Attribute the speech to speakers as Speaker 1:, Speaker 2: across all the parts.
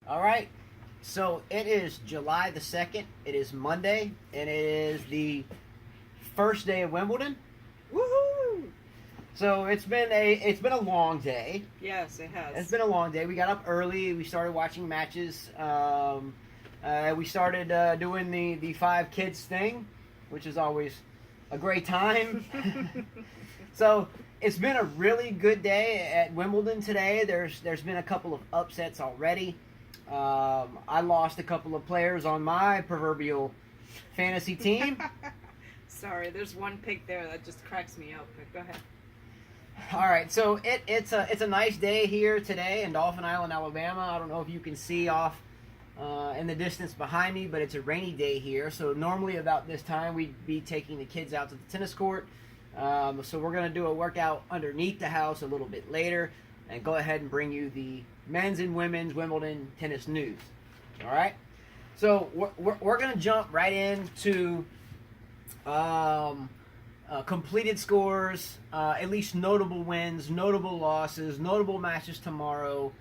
Speaker 1: All right. So it is July the 2nd. It is Monday, and it is the first day of Wimbledon.
Speaker 2: Woohoo!
Speaker 1: So it's been a long day.
Speaker 2: Yes, it has.
Speaker 1: It's been a long day. We got up early. We started watching matches. We started doing the five kids thing, which is always a great time. So it's been a really good day at Wimbledon today. There's been a couple of upsets already. I lost a couple of players on my proverbial fantasy team.
Speaker 2: Sorry, there's one pick there that just cracks me up. But go ahead.
Speaker 1: All right, so it's a nice day here today in Dauphin Island, Alabama. I don't know if you can see off in the distance behind me, but it's a rainy day here. So normally about this time we'd be taking the kids out to the tennis court. So we're going to do a workout underneath the house a little bit later and go ahead and bring you the men's and women's Wimbledon tennis news. All right? So we're going to jump right into completed scores, at least notable wins, notable losses, notable matches tomorrow,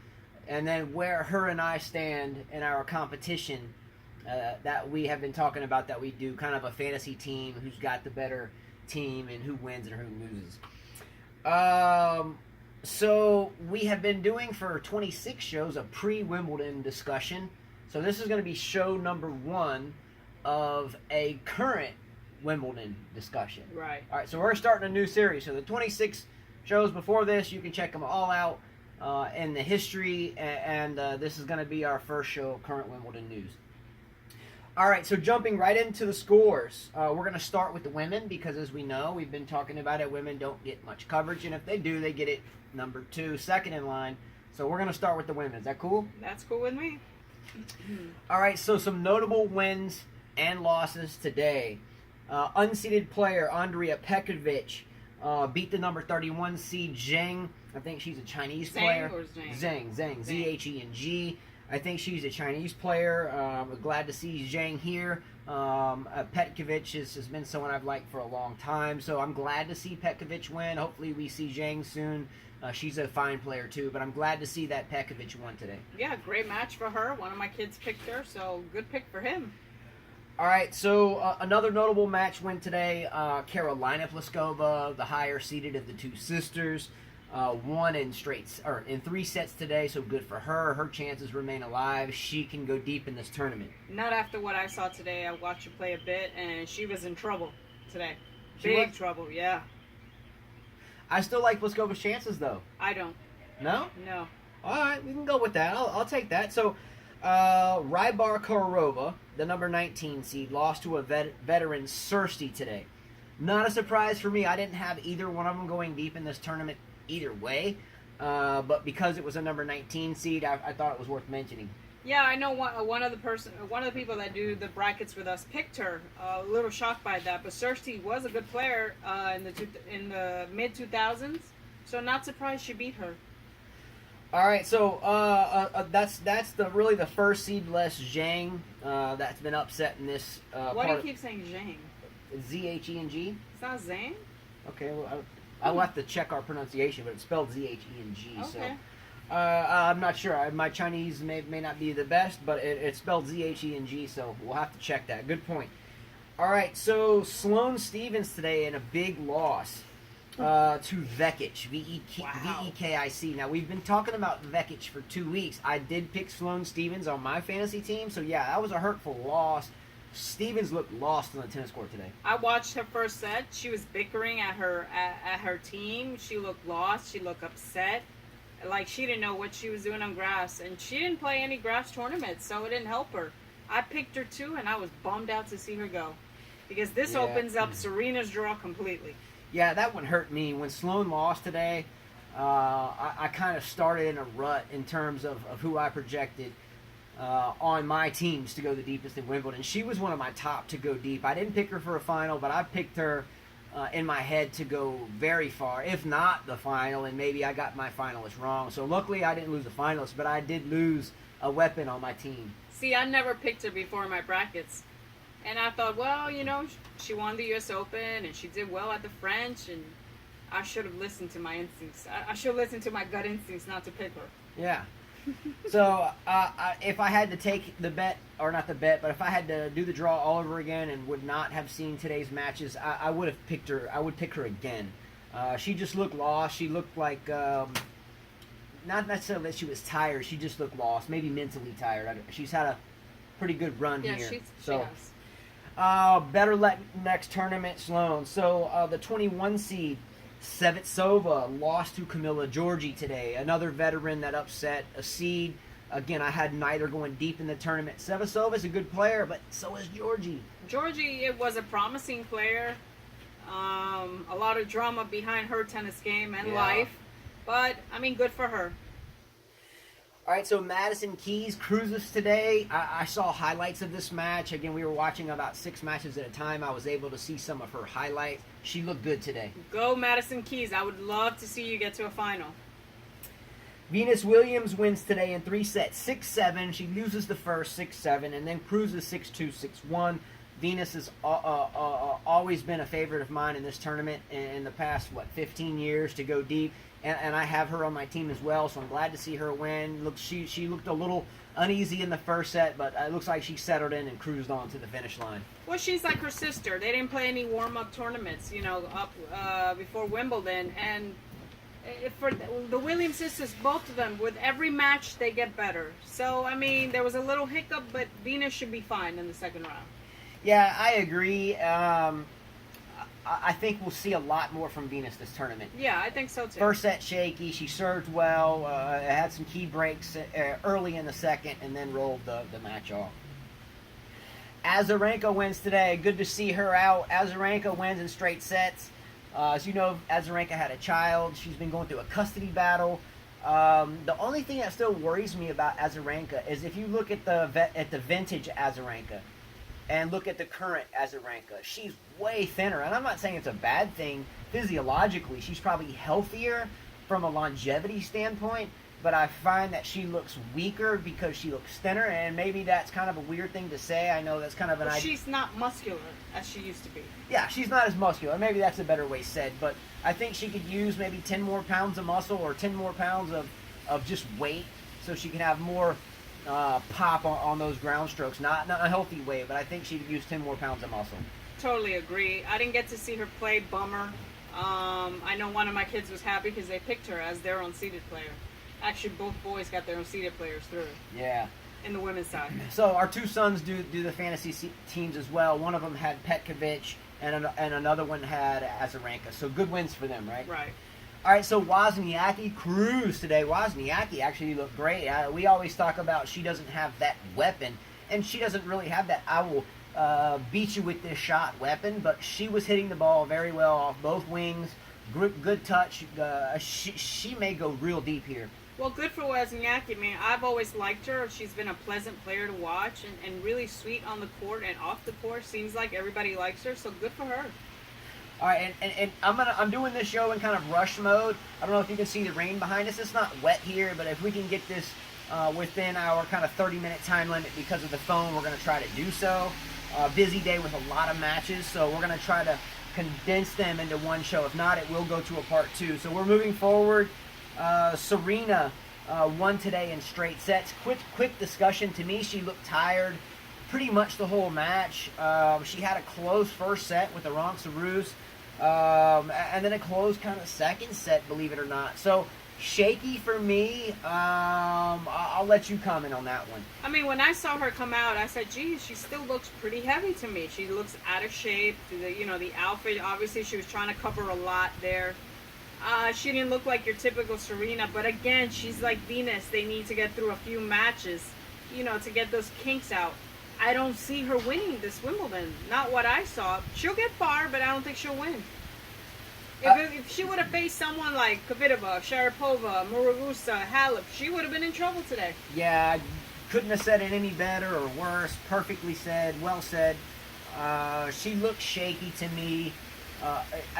Speaker 1: and then where her and I stand in our competition that we have been talking about, that we do kind of a fantasy team, who's got the better team and who wins and who loses. So we have been doing for 26 shows a pre-Wimbledon discussion. So this is going to be show number 1 of a current Wimbledon discussion.
Speaker 2: Right.
Speaker 1: All right, so we're starting a new series. So the 26 shows before this, you can check them all out in the history, and this is going to be our first show of current Wimbledon news. All right, so jumping right into the scores, we're going to start with the women because, as we know, we've been talking about it, women don't get much coverage, and if they do, they get it number 2, second in line. So we're going to start with the women. Is that cool?
Speaker 2: That's cool with me.
Speaker 1: All right, so some notable wins and losses today. Unseeded player Andrea Petkovic beat the number 31 seed Zheng. I think she's a Chinese player.
Speaker 2: Or Zheng?
Speaker 1: Zheng. Z-H-E-N-G. I think she's a Chinese player. We're glad to see Zheng here. Petkovic has been someone I've liked for a long time, so I'm glad to see Petkovic win. Hopefully we see Zheng soon. She's a fine player too, but I'm glad to see that Petkovic won today.
Speaker 2: Yeah, great match for her. One of my kids picked her, so good pick for him.
Speaker 1: All right, so another notable match win today. Karolina Pliskova, the higher seeded of the two sisters, won in 3 sets today. So good for her. Her chances remain alive. She can go deep in this tournament.
Speaker 2: Not after what I saw today. I watched her play a bit, and she was in trouble today.
Speaker 1: She
Speaker 2: Big
Speaker 1: was?
Speaker 2: trouble. Yeah.
Speaker 1: I still like Pliskova's chances, though.
Speaker 2: I don't.
Speaker 1: No?
Speaker 2: No.
Speaker 1: All right, we can go with that. I'll take that. So, Rybarkarova, the number 19 seed, lost to a veteran Sursti today. Not a surprise for me. I didn't have either one of them going deep in this tournament either way. But because it was a number 19 seed, I thought it was worth mentioning.
Speaker 2: Yeah, I know one of the people that do the brackets with us picked her. A little shocked by that, but Sursti was a good player in the mid 2000s, so not surprised she beat her.
Speaker 1: All right, so that's really the first seedless Zheng that's been upset in this.
Speaker 2: Why do you keep saying Zheng?
Speaker 1: Z-H-E-N-G.
Speaker 2: It's not Zhang.
Speaker 1: Okay, well I'll have to check our pronunciation, but it's spelled Z-H-E-N-G.
Speaker 2: Okay.
Speaker 1: So I'm not sure. My Chinese may not be the best, but it's spelled Z-H-E-N-G, so we'll have to check that. Good point. All right, so Sloane Stephens today in a big loss to Vekic, V-E-K-I-C. Now, we've been talking about Vekic for 2 weeks. I did pick Sloane Stephens on my fantasy team, so yeah, that was a hurtful loss. Stephens looked lost on the tennis court today.
Speaker 2: I watched her first set. She was bickering at her team. She looked lost. She looked upset. Like she didn't know what she was doing on grass. And she didn't play any grass tournaments, so it didn't help her. I picked her too, and I was bummed out to see her go. Because this opens up Serena's draw completely.
Speaker 1: Yeah, that one hurt me. When Sloane lost today, I kind of started in a rut in terms of who I projected on my teams to go the deepest in Wimbledon. She was one of my top to go deep. I didn't pick her for a final, but I picked her in my head to go very far, if not the final, and maybe I got my finalist wrong. So luckily I didn't lose the finalist, but I did lose a weapon on my team.
Speaker 2: See, I never picked her before in my brackets. And I thought, well, she won the U.S. Open, and she did well at the French, and I should have listened to my instincts. I should have listened to my gut instincts not to pick her.
Speaker 1: Yeah. So if I had to take the bet, or not the bet, but if I had to do the draw all over again and would not have seen today's matches, I would have picked her. I would pick her again. She just looked lost. She looked like not necessarily that she was tired. She just looked lost, maybe mentally tired. She's had a pretty good run here.
Speaker 2: She
Speaker 1: So
Speaker 2: has.
Speaker 1: better luck next tournament, Sloane. So the 21 seed. Kvitova lost to Camilla Giorgi today. Another veteran that upset a seed. Again, I had neither going deep in the tournament. Kvitova is a good player, but so is Giorgi.
Speaker 2: Giorgi, it was a promising player. A lot of drama behind her tennis game and life. But, I mean, good for her.
Speaker 1: All right, so Madison Keys cruises today. I saw highlights of this match. Again, we were watching about 6 matches at a time. I was able to see some of her highlights. She looked good today.
Speaker 2: Go Madison Keys. I would love to see you get to a final.
Speaker 1: Venus Williams wins today in 3 sets, 6-7. She loses the first 6-7 and then cruises 6-2, 6-1. Venus has always been a favorite of mine in this tournament in the past, 15 years to go deep. And I have her on my team as well, so I'm glad to see her win. Look, she looked a little uneasy in the first set, but it looks like she settled in and cruised on to the finish line.
Speaker 2: Well, she's like her sister. They didn't play any warm-up tournaments, up before Wimbledon. And for the Williams sisters, both of them, with every match, they get better. So, I mean, there was a little hiccup, but Venus should be fine in the second round.
Speaker 1: Yeah, I agree. I think we'll see a lot more from Venus this tournament.
Speaker 2: Yeah, I think so too.
Speaker 1: First set shaky. She served well. Had some key breaks early in the second, and then rolled the match off. Azarenka wins today. Good to see her out. Azarenka wins in straight sets. As you know, Azarenka had a child. She's been going through a custody battle. The only thing that still worries me about Azarenka is if you look at the vintage Azarenka and look at the current Azarenka, she's way thinner. And I'm not saying it's a bad thing physiologically. She's probably healthier from a longevity standpoint, but I find that she looks weaker because she looks thinner, and maybe that's kind of a weird thing to say. I know that's kind of an idea.
Speaker 2: She's not muscular as she used to be.
Speaker 1: Yeah, she's not as muscular. Maybe that's a better way said, but I think she could use maybe 10 more pounds of muscle or 10 more pounds of just weight so she can have more pop on those ground strokes. Not a healthy way, but I think she could use 10 more pounds of muscle.
Speaker 2: Totally agree. I didn't get to see her play. Bummer. I know one of my kids was happy because they picked her as their unseeded player. Actually, both boys got their unseeded players through.
Speaker 1: Yeah.
Speaker 2: In the women's side.
Speaker 1: So our two sons do the fantasy teams as well. One of them had Petkovic, and another one had Azarenka. So good wins for them, right?
Speaker 2: Right.
Speaker 1: All right, so Wozniacki cruised today. Wozniacki actually looked great. We always talk about she doesn't have that weapon, and she doesn't really have that I will beat you with this shot weapon, but she was hitting the ball very well off both wings. Good touch. She may go real deep here.
Speaker 2: Well, good for Wozniacki, man. I've always liked her. She's been a pleasant player to watch and really sweet on the court and off the court. Seems like everybody likes her, so good for her.
Speaker 1: All right, and I'm doing this show in kind of rush mode. I don't know if you can see the rain behind us. It's not wet here, but if we can get this within our kind of 30-minute time limit because of the phone, we're going to try to do so. Busy day with a lot of matches, so we're going to try to condense them into one show. If not, it will go to a part 2. So we're moving forward. Serena won today in straight sets. Quick discussion. To me, she looked tired pretty much the whole match. She had a close first set with the Ronceroos, and then a close kind of second set, believe it or not. So shaky for me. I'll let you comment on that one.
Speaker 2: I mean, when I saw her come out, I said, geez, she still looks pretty heavy to me. She looks out of shape. The outfit, obviously she was trying to cover a lot there. She didn't look like your typical Serena, but again, she's like Venus. They need to get through a few matches, to get those kinks out. I don't see her winning this Wimbledon. Not what I saw. She'll get far, but I don't think she'll win. If she would have faced someone like Kvitova, Sharapova, Mugaruza, Halep, she would have been in trouble today.
Speaker 1: Yeah, couldn't have said it any better or worse. Perfectly said. Well said. She looked shaky to me.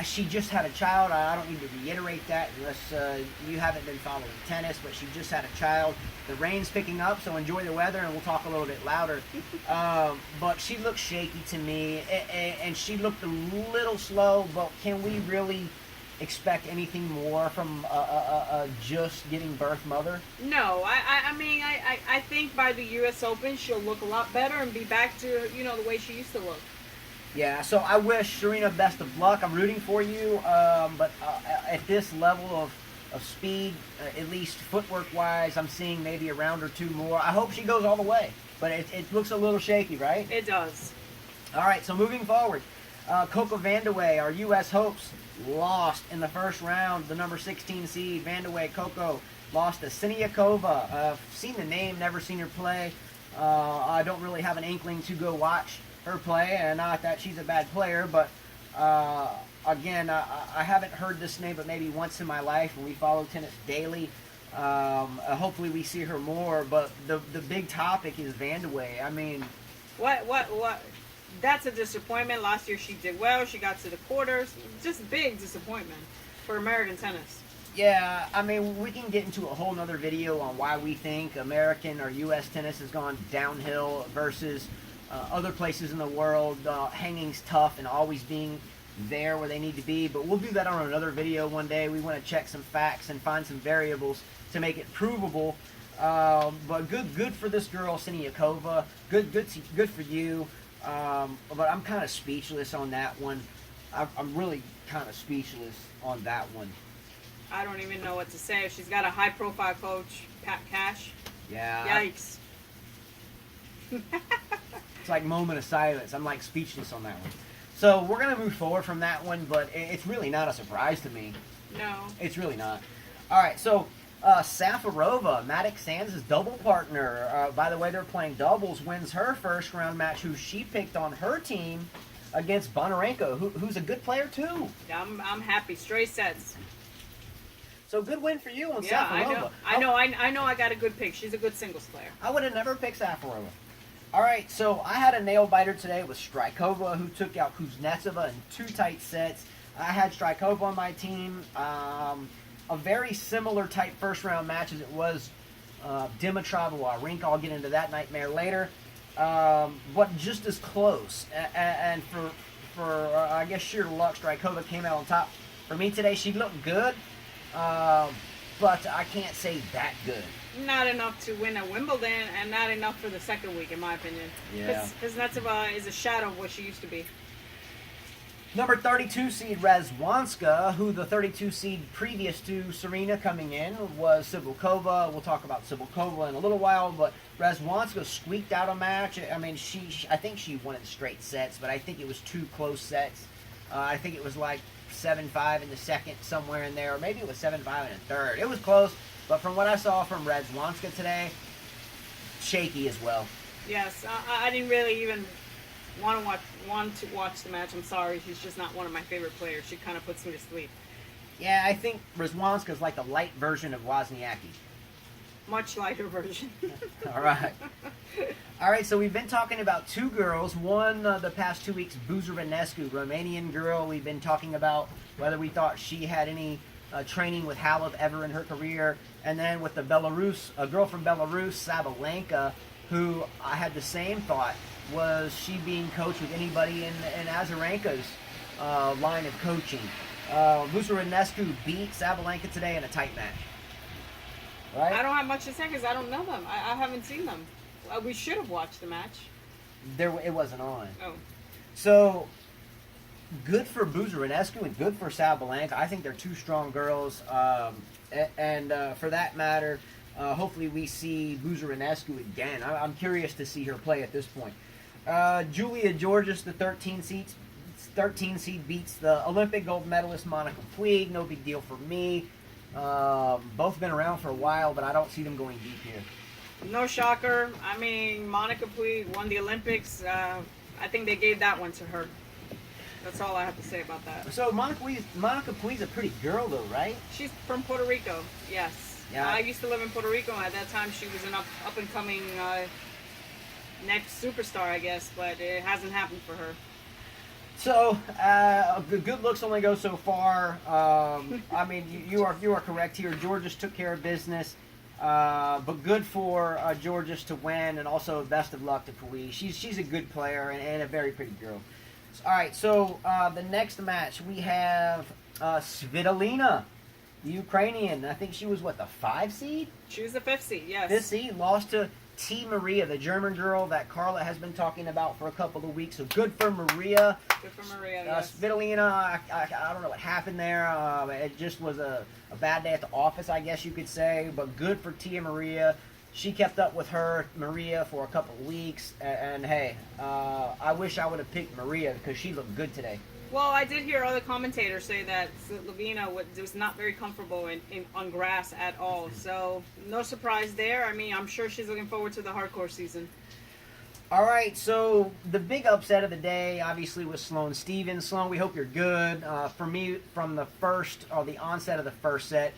Speaker 1: She just had a child. I don't need to reiterate that unless you haven't been following tennis, but she just had a child. The rain's picking up, so enjoy the weather, and we'll talk a little bit louder. But she looked shaky to me, and she looked a little slow, but can we really expect anything more from a just getting birth mother?
Speaker 2: No, I think by the U.S. Open she'll look a lot better and be back to the way she used to look.
Speaker 1: Yeah, so I wish Serena best of luck. I'm rooting for you, but at this level of speed, at least footwork-wise, I'm seeing maybe a round or two more. I hope she goes all the way, but it looks a little shaky, right?
Speaker 2: It does.
Speaker 1: All right, so moving forward, Coco Vandeweghe, our U.S. hopes, lost in the first round. The number 16 seed, Vandeweghe, Coco, lost to Siniakova. Seen the name, never seen her play. I don't really have an inkling to go watch her play, and not that she's a bad player, but again, I haven't heard this name but maybe once in my life, and we follow tennis daily. Hopefully we see her more, but the big topic is Vandeweghe. I mean,
Speaker 2: What? That's a disappointment. Last year she did well. She got to the quarters. Just big disappointment for American tennis.
Speaker 1: yeah, I mean, we can get into a whole nother video on why we think American or U.S. tennis has gone downhill versus other places in the world, hanging's tough and always being there where they need to be. But we'll do that on another video one day. We want to check some facts and find some variables to make it provable. But good for this girl, Siniakova. Good for you. But I'm kind of speechless on that one. I'm really kind of speechless on that one.
Speaker 2: I don't even know what to say. She's got a high-profile coach, Pat Cash.
Speaker 1: Yeah.
Speaker 2: Yikes.
Speaker 1: It's like moment of silence. I'm like speechless on that one. So we're going to move forward from that one, but it's really not a surprise to me.
Speaker 2: No.
Speaker 1: It's really not. All right, so Safarova, Maddox Sands' double partner. By the way, they're playing doubles. Wins her first round match, who she picked on her team against Bonarenko, who's a good player too.
Speaker 2: I'm happy. Straight sets.
Speaker 1: So good win for you on
Speaker 2: Yeah,
Speaker 1: Safarova.
Speaker 2: I know. I got a good pick. She's a good singles player.
Speaker 1: I would have never picked Safarova. All right, so I had a nail biter today with Strykova, who took out Kuznetsova in 2 tight sets. I had Strykova on my team. A very similar type first-round match as it was Dimitrov and Wawrinka. I'll get into that nightmare later. But just as close. And for I guess sheer luck, Strykova came out on top. For me today, she looked good, but I can't say that good.
Speaker 2: Not enough to win at Wimbledon, and not enough for the second week, in my opinion.
Speaker 1: Yeah.
Speaker 2: Kuznetsova is a shadow of what she used to be.
Speaker 1: Number 32 seed Razwanska, who the 32 seed previous to Serena coming in was Cibulkova. We'll talk about Cibulkova in a little while, but Razwanska squeaked out a match. I mean, I think she won in straight sets, but I think it was 2 close sets. I think it was like 7-5 in the second, somewhere in there, or maybe it was 7-5 in the third. It was close, but from what I saw from Razwanska today, shaky as well.
Speaker 2: Yes, I didn't really even want to watch the match. I'm sorry, she's just not one of my favorite players. She kind of puts me to sleep.
Speaker 1: Yeah, I think Razwanska is like a light version of Wozniacki.
Speaker 2: Much lighter version.
Speaker 1: All right. All right, so we've been talking about 2 girls. One, the past 2 weeks, Buzerenescu, Romanian girl. We've been talking about whether we thought she had any training with Halep ever in her career. And then with the Belarus, a girl from Belarus, Sabalenka, who I had the same thought. Was she being coached with anybody in Azarenka's line of coaching? Buzerenescu beat Sabalenka today in a tight match. Right?
Speaker 2: I don't have much to say because I don't know them. I haven't seen them. We should have watched the match.
Speaker 1: It wasn't on.
Speaker 2: Oh.
Speaker 1: So, good for Buzerenescu and good for Sabalenka. I think they're 2 strong girls. And for that matter, hopefully we see Buzerenescu again. I'm curious to see her play at this point. Julia Georges, the 13 seed, beats the Olympic gold medalist Monica Puig. No big deal for me. Both been around for a while, but I don't see them going deep here.
Speaker 2: No shocker. I mean, Monica Puig won the Olympics. I think they gave that one to her. That's all I have to say about that.
Speaker 1: So Monica Puig's a pretty girl, though, right?
Speaker 2: She's from Puerto Rico. Yes.
Speaker 1: Yeah.
Speaker 2: I used to live in Puerto Rico. At that time, she was an up and coming next superstar, I guess, but it hasn't happened for her.
Speaker 1: So, good looks only go so far. I mean, you are correct here. Georges took care of business, but good for Georges to win, and also best of luck to Puig. She's a good player and a very pretty girl. All right, so the next match we have Svitolina, the Ukrainian. I think she was, what, the 5 seed?
Speaker 2: She was the 5th seed, yes.
Speaker 1: 5th seed, lost to T. Maria, the German girl that Carla has been talking about for a couple of weeks. So good for Maria.
Speaker 2: Good for Maria, yes.
Speaker 1: Svitolina, I don't know what happened there. It just was a bad day at the office, I guess you could say. But good for Tia Maria. She kept up with Maria, for a couple of weeks. And hey, I wish I would have picked Maria because she looked good today.
Speaker 2: Well, I did hear other commentators say that Lavina was not very comfortable on grass at all. So, no surprise there. I mean, I'm sure she's looking forward to the hardcore season.
Speaker 1: All right, so the big upset of the day, obviously, was Sloane Stevens. Sloane, we hope you're good. For me, from the onset of the first set,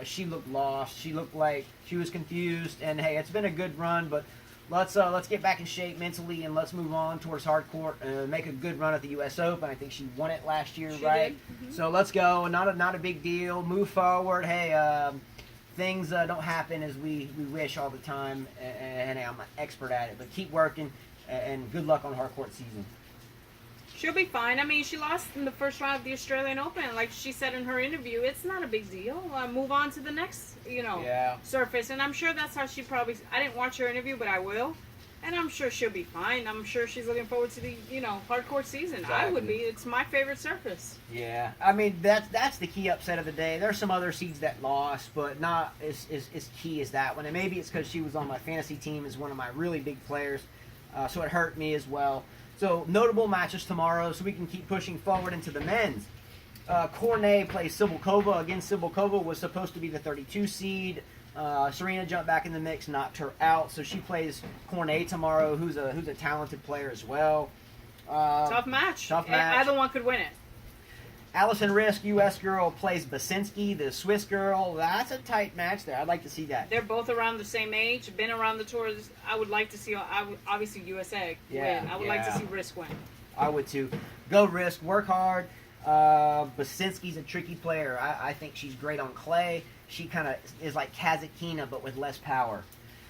Speaker 1: she looked lost. She looked like she was confused. And, hey, it's been a good run, but let's get back in shape mentally and let's move on towards hardcourt. Make a good run at the U.S. Open. I think she won it last year,
Speaker 2: she
Speaker 1: right?
Speaker 2: Did. Mm-hmm.
Speaker 1: So let's go. Not a big deal. Move forward. Hey, things don't happen as we wish all the time, and I'm an expert at it. But keep working, and good luck on hardcourt season.
Speaker 2: She'll be fine. I mean, she lost in the first round of the Australian Open. Like she said in her interview, it's not a big deal. Move on to the next, surface. And I'm sure that's how she probably... I didn't watch her interview, but I will. And I'm sure she'll be fine. I'm sure she's looking forward to the, hardcourt season.
Speaker 1: Exactly.
Speaker 2: I would be. It's my favorite surface.
Speaker 1: Yeah. I mean, that's the key upset of the day. There's some other seeds that lost, but not as key as that one. And maybe it's because she was on my fantasy team as one of my really big players. So it hurt me as well. So notable matches tomorrow so we can keep pushing forward into the men's. Cornet plays Cibulkova. Again, Cibulkova was supposed to be the 32 seed. Serena jumped back in the mix, knocked her out. So she plays Cornet tomorrow, who's a talented player as well.
Speaker 2: Tough match. Either one could win it.
Speaker 1: Allison Risk, U.S. girl, plays Basinski, the Swiss girl. That's a tight match there. I'd like to see that.
Speaker 2: They're both around the same age, been around the tours. I would like to see, obviously, USA win. I would like to see Risk win.
Speaker 1: I would too. Go Risk, work hard. Basinski's a tricky player. I think she's great on clay. She kind of is like Kazatkina, but with less power.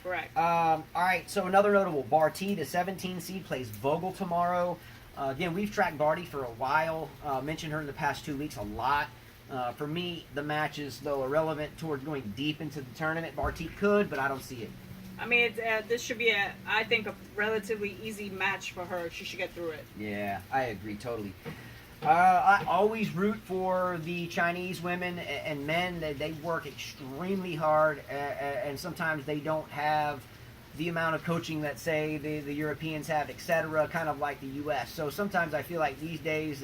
Speaker 2: Correct.
Speaker 1: All right, so another notable, Barty, the 17 seed, plays Vogel tomorrow. Again, we've tracked Barty for a while. Mentioned her in the past 2 weeks a lot. For me, the match is, though, irrelevant towards going deep into the tournament. Barty could, but I don't see it.
Speaker 2: I mean, this should be, I think, a relatively easy match for her. She should get through it.
Speaker 1: Yeah, I agree totally. I always root for the Chinese women and men. They work extremely hard, and sometimes they don't have the amount of coaching that, say, the Europeans have, etc., kind of like the U.S. So sometimes I feel like these days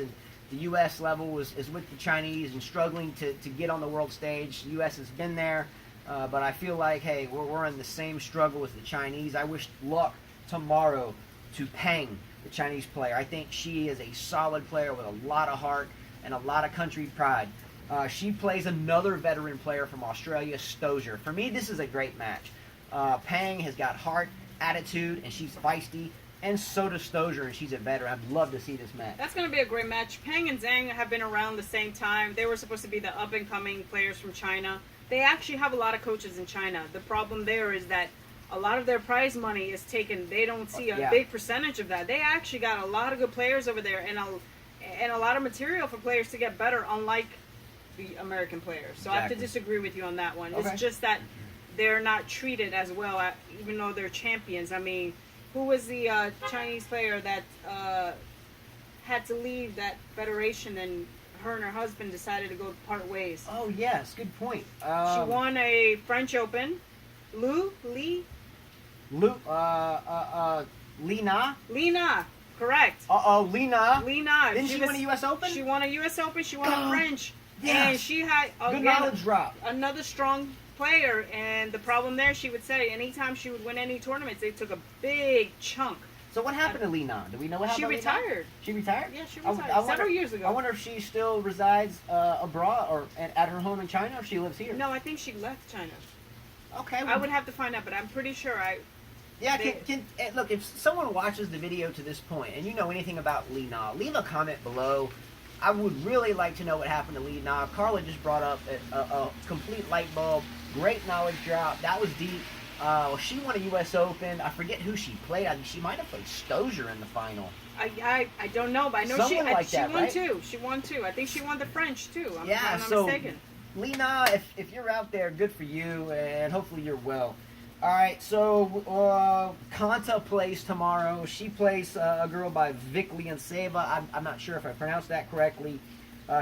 Speaker 1: the U.S. level is with the Chinese and struggling to get on the world stage. The U.S. has been there, but I feel like, hey, we're in the same struggle as the Chinese. I wish luck tomorrow to Peng, the Chinese player. I think she is a solid player with a lot of heart and a lot of country pride. She plays another veteran player from Australia, Stozier. For me, this is a great match. Peng has got heart, attitude, and she's feisty, and so does Stozier, and she's a veteran. I'd love to see this match.
Speaker 2: That's going to be a great match. Peng and Zhang have been around the same time. They were supposed to be the up-and-coming players from China. They actually have a lot of coaches in China. The problem there is that a lot of their prize money is taken. They don't see a big percentage of that. They actually got a lot of good players over there and a lot of material for players to get better, unlike the American players. So I have to disagree with you on that one.
Speaker 1: Okay.
Speaker 2: It's just that they're not treated as well, even though they're champions. I mean, who was the Chinese player that had to leave that federation and her and her husband decided to go part ways?
Speaker 1: Oh, yes. Good point.
Speaker 2: She won a French Open. Li Na? Correct.
Speaker 1: Li Na. Didn't she win a U.S. Open?
Speaker 2: She won a U.S. Open. She won a French. Yes. And she had
Speaker 1: good knowledge drop.
Speaker 2: Another strong player, and the problem there, she would say, anytime she would win any tournaments, they took a big chunk.
Speaker 1: So what happened to Li Na? Do we know what happened?
Speaker 2: She retired.
Speaker 1: She retired?
Speaker 2: Yeah, she retired several years ago.
Speaker 1: I wonder if she still resides abroad or at her home in China, or if she lives here.
Speaker 2: No, I think she left China.
Speaker 1: Okay.
Speaker 2: I would have to find out, but I'm pretty sure
Speaker 1: look, if someone watches the video to this point and you know anything about Li Na, leave a comment below. I would really like to know what happened to Li Na. Carla just brought up a complete light bulb. Great knowledge drop. That was deep. She won a U.S. Open. I forget who she played. I think she might have played Stozier in the final.
Speaker 2: I don't know, but I know
Speaker 1: Someone like
Speaker 2: she
Speaker 1: that,
Speaker 2: won
Speaker 1: right?
Speaker 2: too. She won too. I think she won the French too. If
Speaker 1: Yeah,
Speaker 2: I'm not
Speaker 1: so
Speaker 2: mistaken.
Speaker 1: Lena, if you're out there, good for you, and hopefully you're well. All right, so Kanta plays tomorrow. She plays a girl by Viklianseva. I'm not sure if I pronounced that correctly.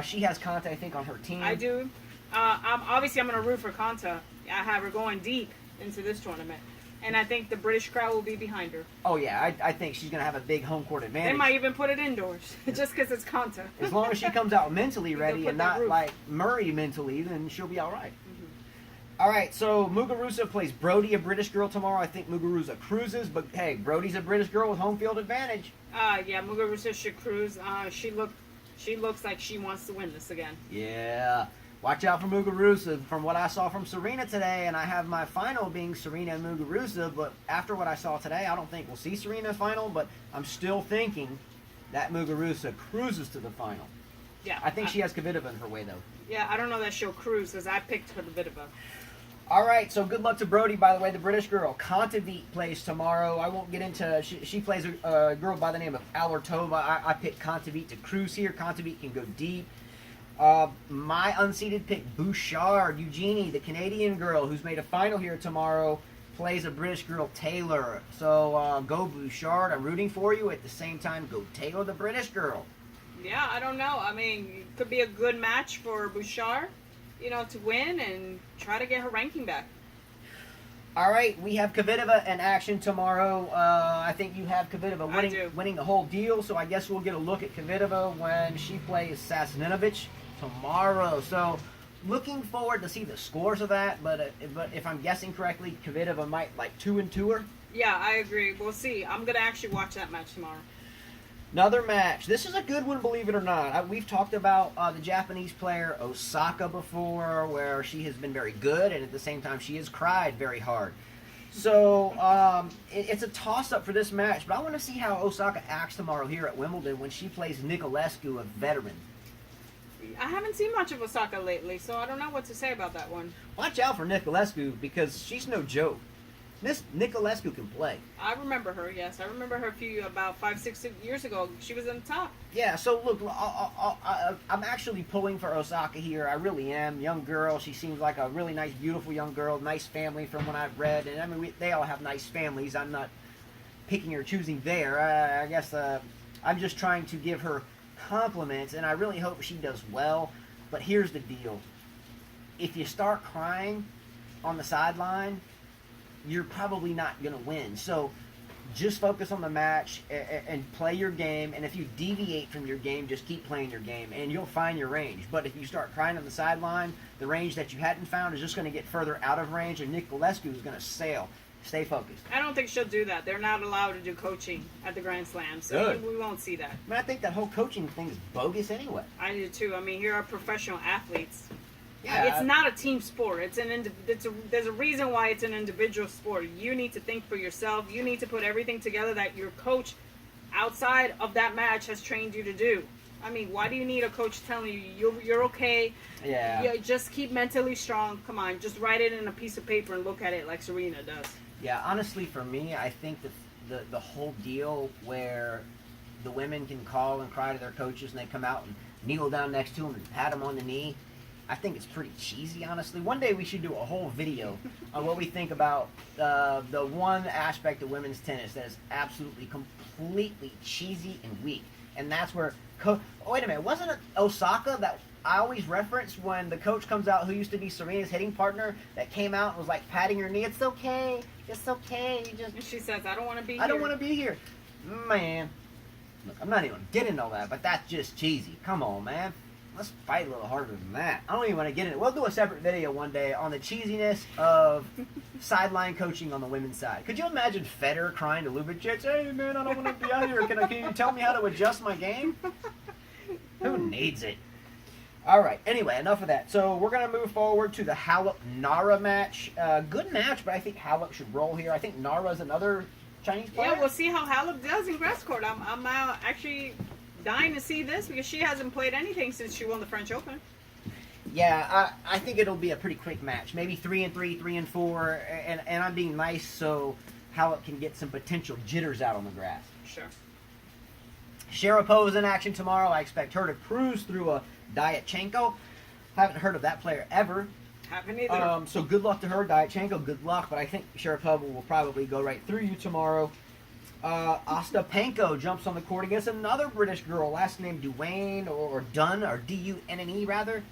Speaker 1: She has Kanta, I think, on her team.
Speaker 2: I do. I'm going to root for Konta. I have her going deep into this tournament. And I think the British crowd will be behind her.
Speaker 1: Oh, yeah, I think she's going to have a big home court advantage.
Speaker 2: They might even put it indoors, just because it's Konta.
Speaker 1: As long as she comes out mentally ready and not
Speaker 2: roof.
Speaker 1: like Murray mentally, then she'll be all right.
Speaker 2: Mm-hmm.
Speaker 1: All right, so Mugaruza plays Brody, a British girl, tomorrow. I think Mugaruza cruises, but hey, Brody's a British girl with home field advantage.
Speaker 2: Yeah, Mugaruza should cruise. She looks like she wants to win this again.
Speaker 1: Yeah. Watch out for Mugaruza. From what I saw from Serena today, and I have my final being Serena and Mugaruza, but after what I saw today, I don't think we'll see Serena's final, but I'm still thinking that Mugaruza cruises to the final.
Speaker 2: Yeah.
Speaker 1: I think she has Kvitova in her way, though.
Speaker 2: Yeah, I don't know that she'll cruise, because I picked Kvitova.
Speaker 1: All right, so good luck to Brody, by the way, the British girl. Kontaveit plays tomorrow. I won't get into... She plays a girl by the name of Alertova. I picked Kontaveit to cruise here. Kontaveit can go deep. My unseeded pick, Bouchard, Eugenie, the Canadian girl who's made a final here tomorrow, plays a British girl, Taylor. So go Bouchard. I'm rooting for you. At the same time, go Taylor, the British girl.
Speaker 2: Yeah, I don't know. I mean, it could be a good match for Bouchard, to win and try to get her ranking back.
Speaker 1: All right, we have Kvitova in action tomorrow. I think you have Kvitova winning the whole deal, so I guess we'll get a look at Kvitova when she plays Sasninovic tomorrow. So looking forward to see the scores of that, but if I'm guessing correctly, Kvitova might 2-2 her.
Speaker 2: Yeah, I agree. We'll see. I'm going to actually watch that match tomorrow.
Speaker 1: Another match. This is a good one, believe it or not. We've talked about the Japanese player Osaka before, where she has been very good, and at the same time she has cried very hard. So it's a toss-up for this match, but I want to see how Osaka acts tomorrow here at Wimbledon when she plays Niculescu, a veteran.
Speaker 2: I haven't seen much of Osaka lately, so I don't know what to say about that one.
Speaker 1: Watch out for Niculescu, because she's no joke. Miss Niculescu can play.
Speaker 2: I remember her, yes. I remember her about 5-6 years ago. She was in the top.
Speaker 1: Yeah, so look, I'm actually pulling for Osaka here. I really am. Young girl. She seems like a really nice, beautiful young girl. Nice family from what I've read. And I mean, they all have nice families. I'm not picking or choosing there. I guess I'm just trying to give her compliments, and I really hope she does well. But here's the deal. If you start crying on the sideline, you're probably not going to win. So just focus on the match and play your game. And if you deviate from your game, just keep playing your game, and you'll find your range. But if you start crying on the sideline, the range that you hadn't found is just going to get further out of range, and Niculescu is going to sail. Stay focused.
Speaker 2: I don't think she'll do that. They're not allowed to do coaching at the Grand Slam, so we won't see that.
Speaker 1: I mean, I think that whole coaching thing is bogus anyway.
Speaker 2: I do too. I mean, here are professional athletes.
Speaker 1: Yeah,
Speaker 2: it's not a team sport. There's a reason why it's an individual sport. You need to think for yourself. You need to put everything together that your coach outside of that match has trained you to do. I mean, why do you need a coach telling you you're okay?
Speaker 1: Yeah.
Speaker 2: Just keep mentally strong. Come on, just write it in a piece of paper and look at it like Serena does.
Speaker 1: Yeah, honestly, for me, I think that the whole deal where the women can call and cry to their coaches and they come out and kneel down next to them and pat them on the knee, I think it's pretty cheesy, honestly. One day we should do a whole video on what we think about the one aspect of women's tennis that is absolutely, completely cheesy and weak. And that's where... wait a minute, wasn't it Osaka that I always reference when the coach comes out who used to be Serena's hitting partner that came out and was like patting her knee? It's okay. It's okay.
Speaker 2: And she says, I don't want to be here.
Speaker 1: I don't want to be here. Man. Look, I'm not even getting into all that, but that's just cheesy. Come on, man. Let's fight a little harder than that. I don't even want to get into it. We'll do a separate video one day on the cheesiness of sideline coaching on the women's side. Could you imagine Federer crying to Lubitsch, hey, man, I don't want to be out here. Can you tell me how to adjust my game? Who needs it? All right. Anyway, enough of that. So we're going to move forward to the Halep-Nara match. Good match, but I think Halep should roll here. I think Nara's another Chinese player.
Speaker 2: Yeah, we'll see how Halep does in grass court. I'm actually dying to see this because she hasn't played anything since she won the French Open.
Speaker 1: Yeah, I think it'll be a pretty quick match. Maybe 3-3, 3-4, and I'm being nice so Halep can get some potential jitters out on the grass.
Speaker 2: Sure.
Speaker 1: Sharapova is in action tomorrow. I expect her to cruise through a Diatchenko. Haven't heard of that player ever.
Speaker 2: Haven't either.
Speaker 1: So good luck to her, Diatchenko. Good luck, but I think Sharapova will probably go right through you tomorrow. Ostapenko jumps on the court against another British girl, last name Duane or Dunn, or D-U-N-N-E rather.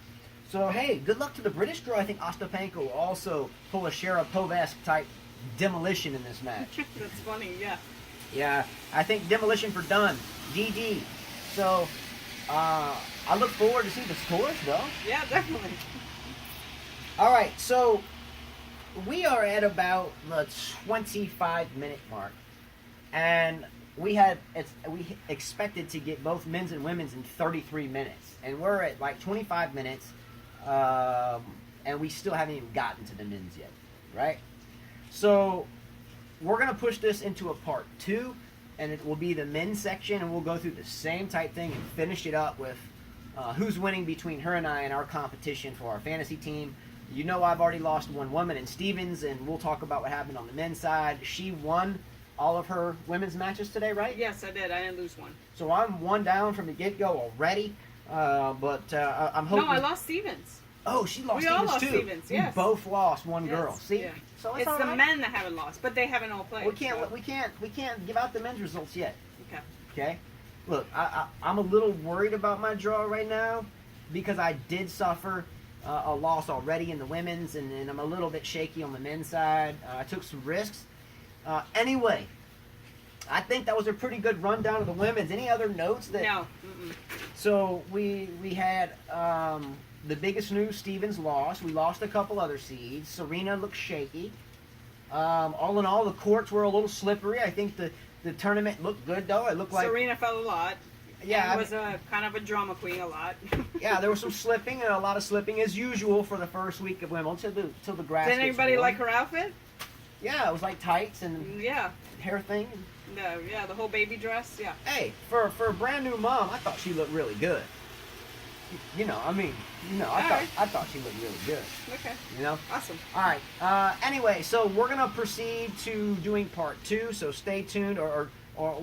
Speaker 1: So, hey, good luck to the British girl. I think Ostapenko will also pull a Sharapova-esque type demolition in this match.
Speaker 2: That's funny, yeah.
Speaker 1: Yeah, I think demolition for Dunn. DD. So, I look forward to seeing the scores, though.
Speaker 2: Yeah, definitely.
Speaker 1: All right, so we are at about the 25-minute mark. And we expected to get both men's and women's in 33 minutes. And we're at like 25 minutes, and we still haven't even gotten to the men's yet, right? So we're going to push this into a part 2, and it will be the men's section, and we'll go through the same type thing and finish it up with who's winning between her and I in our competition for our fantasy team. You know I've already lost one woman in Stevens, and we'll talk about what happened on the men's side. She won all of her women's matches today, right?
Speaker 2: Yes, I did. I didn't lose one.
Speaker 1: So I'm one down from the get-go already, but I'm hoping...
Speaker 2: No, I lost Stevens.
Speaker 1: Oh, she lost
Speaker 2: we
Speaker 1: Stevens
Speaker 2: all lost
Speaker 1: too.
Speaker 2: Stevens, yes.
Speaker 1: We both lost one
Speaker 2: Yes,
Speaker 1: girl. See,
Speaker 2: yeah.
Speaker 1: so
Speaker 2: It's
Speaker 1: all
Speaker 2: the
Speaker 1: right.
Speaker 2: men that haven't lost, but they haven't all played.
Speaker 1: We can't give out the men's results yet.
Speaker 2: Okay.
Speaker 1: Okay. Look, I'm a little worried about my draw right now because I did suffer a loss already in the women's, and I'm a little bit shaky on the men's side. I took some risks. Anyway, I think that was a pretty good rundown of the women's. Any other notes?
Speaker 2: No. Mm-mm.
Speaker 1: So we had the biggest news, Stevens lost. We lost a couple other seeds. Serena looked shaky. All in all, the courts were a little slippery. I think the tournament looked good, though. It looked like...
Speaker 2: Serena fell a lot.
Speaker 1: Yeah,
Speaker 2: and was a kind of a drama queen a lot.
Speaker 1: Yeah, there was some slipping and a lot of slipping as usual for the first week of Wimbledon till the grass.
Speaker 2: Didn't
Speaker 1: gets
Speaker 2: anybody
Speaker 1: warm.
Speaker 2: like her outfit?
Speaker 1: Yeah, it was like tights and
Speaker 2: Yeah.
Speaker 1: hair thing.
Speaker 2: No, yeah, the whole baby dress. Yeah.
Speaker 1: Hey, for a brand new mom, I thought she looked really good. I thought she looked really good.
Speaker 2: Okay.
Speaker 1: You know.
Speaker 2: Awesome.
Speaker 1: All right. Anyway, so we're gonna proceed to doing part 2. So stay tuned, or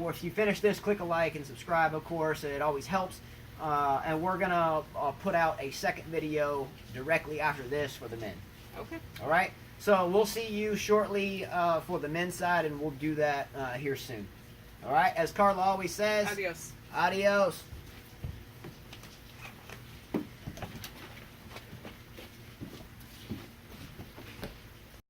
Speaker 1: if you finish this, click a like and subscribe. Of course, it always helps. And we're gonna put out a second video directly after this for the men.
Speaker 2: Okay.
Speaker 1: All right. So we'll see you shortly for the men's side, and we'll do that here soon. All right. As Carla always says.
Speaker 2: Adios.
Speaker 1: Adios.